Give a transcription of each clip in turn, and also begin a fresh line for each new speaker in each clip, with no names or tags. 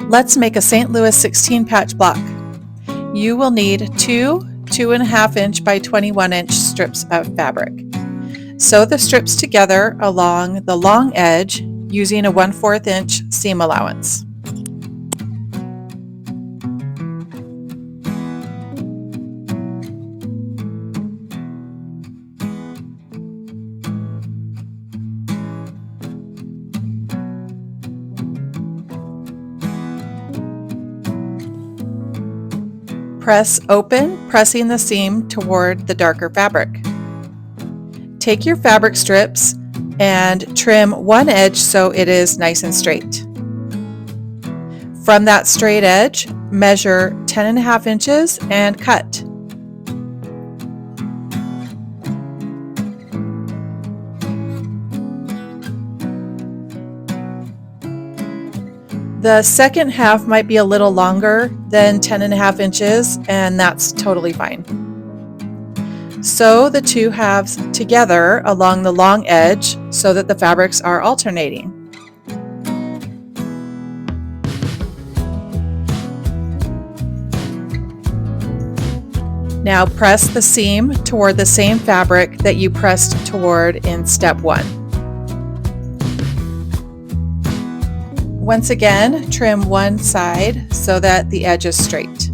Let's make a St. Louis 16 patch block. You will need two 2.5 inch by 21 inch strips of fabric. Sew the strips together along the long edge using a 1/4 inch seam allowance. Press open, pressing the seam toward the darker fabric. Take your fabric strips and trim one edge so it is nice and straight. From that straight edge, measure 10.5 inches and cut. The second half might be a little longer than 10.5 inches, and that's totally fine. Sew the two halves together along the long edge so that the fabrics are alternating. Now press the seam toward the same fabric that you pressed toward in step 1. Once again, trim one side so that the edge is straight.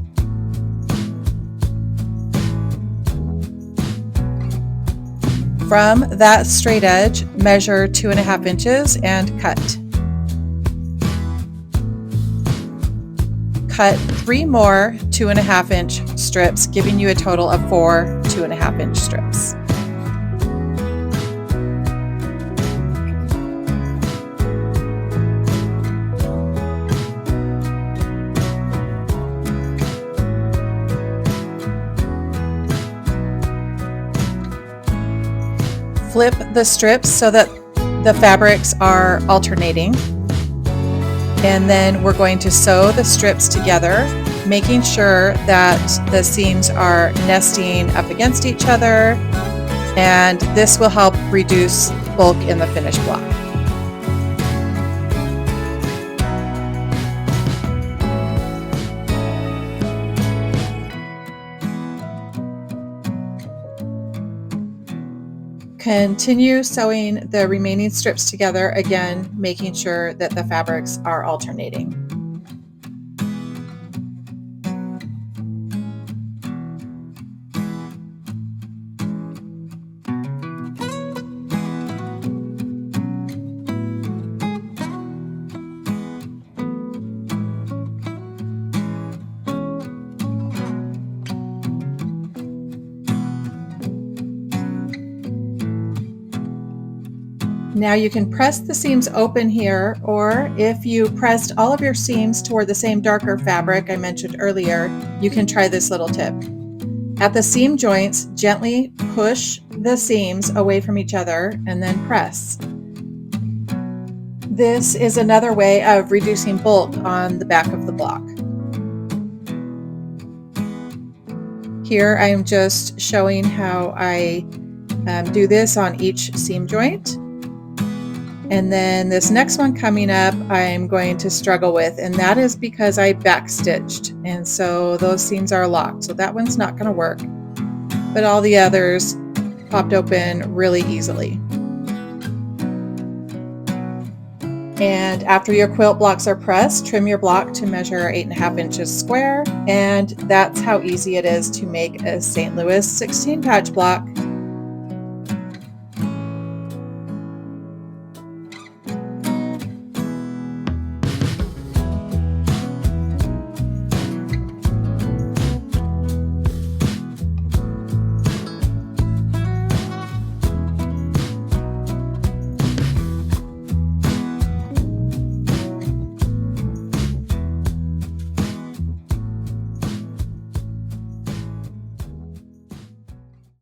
From that straight edge, measure 2.5 inches and cut. Cut 3 more 2.5 inch strips, giving you a total of 4 2.5 inch strips. Flip the strips so that the fabrics are alternating, and then we're going to sew the strips together, making sure that the seams are nesting up against each other, and this will help reduce bulk in the finished block. Continue sewing the remaining strips together, again making sure that the fabrics are alternating. Now you can press the seams open here, or if you pressed all of your seams toward the same darker fabric I mentioned earlier, you can try this little tip. At the seam joints, gently push the seams away from each other and then press. This is another way of reducing bulk on the back of the block. Here I am just showing how I do this on each seam joint. And then this next one coming up, I'm going to struggle with, and that is because I backstitched, and so those seams are locked. So that one's not going to work, but all the others popped open really easily. And after your quilt blocks are pressed, trim your block to measure 8.5 inches square, and that's how easy it is to make a St. Louis 16 patch block.